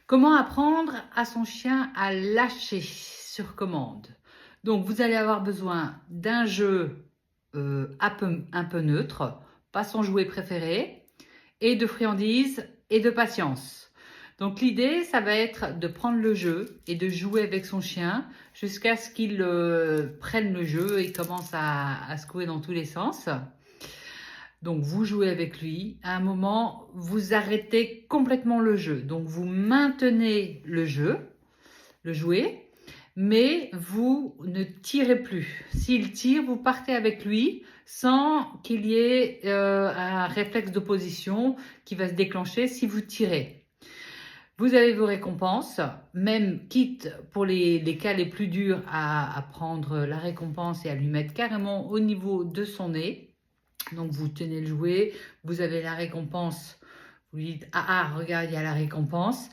Comment apprendre à son chien à lâcher sur commande? Donc, vous allez avoir besoin d'un jeu un peu neutre, pas son jouet préféré, et de friandises et de patience. Donc, l'idée, ça va être de prendre le jeu et de jouer avec son chien jusqu'à ce qu'il prenne le jeu et commence à secouer dans tous les sens. Donc, vous jouez avec lui. À un moment, vous arrêtez complètement le jeu. Donc, vous maintenez le jeu, le jouet, mais vous ne tirez plus. S'il tire, vous partez avec lui sans qu'il y ait un réflexe d'opposition qui va se déclencher si vous tirez. Vous avez vos récompenses, même quitte pour les cas les plus durs à prendre la récompense et à lui mettre carrément au niveau de son nez. Donc, vous tenez le jouet, vous avez la récompense, vous lui dites « Ah, regarde, il y a la récompense ».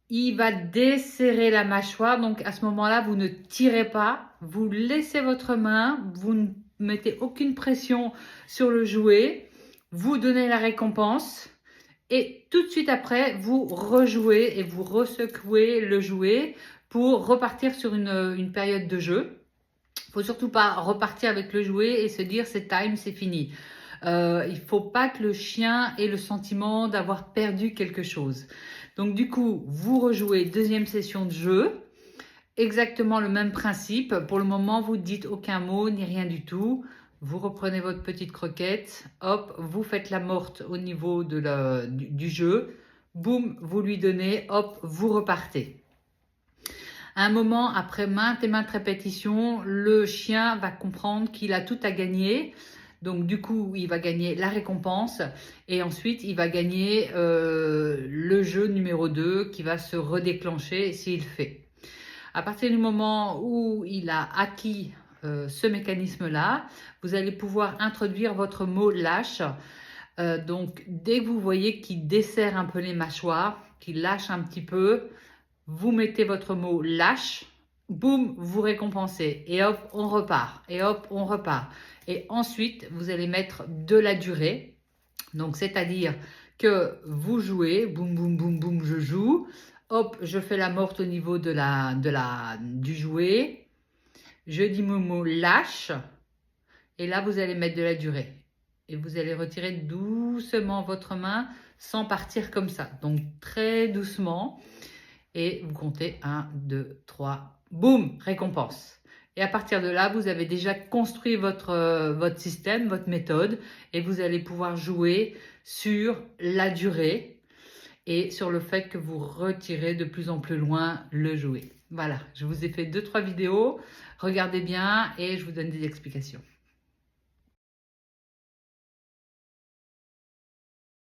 Il va desserrer la mâchoire, donc à ce moment-là, vous ne tirez pas, vous laissez votre main, vous ne mettez aucune pression sur le jouet, vous donnez la récompense et tout de suite après, vous rejouez et vous resecouez le jouet pour repartir sur une période de jeu. Il ne faut surtout pas repartir avec le jouet et se dire c'est time, c'est fini. Il ne faut pas que le chien ait le sentiment d'avoir perdu quelque chose. Donc du coup, vous rejouez deuxième session de jeu. Exactement le même principe. Pour le moment, vous ne dites aucun mot ni rien du tout. Vous reprenez votre petite croquette. Hop, vous faites la morte au niveau du jeu. Boum, vous lui donnez. Hop, vous repartez. À un moment, après maintes et maintes répétitions, le chien va comprendre qu'il a tout à gagner. Donc du coup, il va gagner la récompense et ensuite, il va gagner le jeu numéro 2 qui va se redéclencher s'il fait. À partir du moment où il a acquis ce mécanisme-là, vous allez pouvoir introduire votre mot lâche. Donc dès que vous voyez qu'il desserre un peu les mâchoires, qu'il lâche un petit peu, vous mettez votre mot lâche, boum, vous récompensez et hop, on repart et hop, on repart. Et ensuite, vous allez mettre de la durée. Donc, c'est-à-dire que vous jouez, boum, boum, boum, boum, je joue. Hop, je fais la morte au niveau du jouet. Je dis mon mot lâche. Et là, vous allez mettre de la durée. Et vous allez retirer doucement votre main sans partir comme ça. Donc, très doucement. Et vous comptez 1, 2, 3, boum, récompense. Et à partir de là, vous avez déjà construit votre système, votre méthode, et vous allez pouvoir jouer sur la durée et sur le fait que vous retirez de plus en plus loin le jouet. Voilà, je vous ai fait 2-3 vidéos, regardez bien et je vous donne des explications.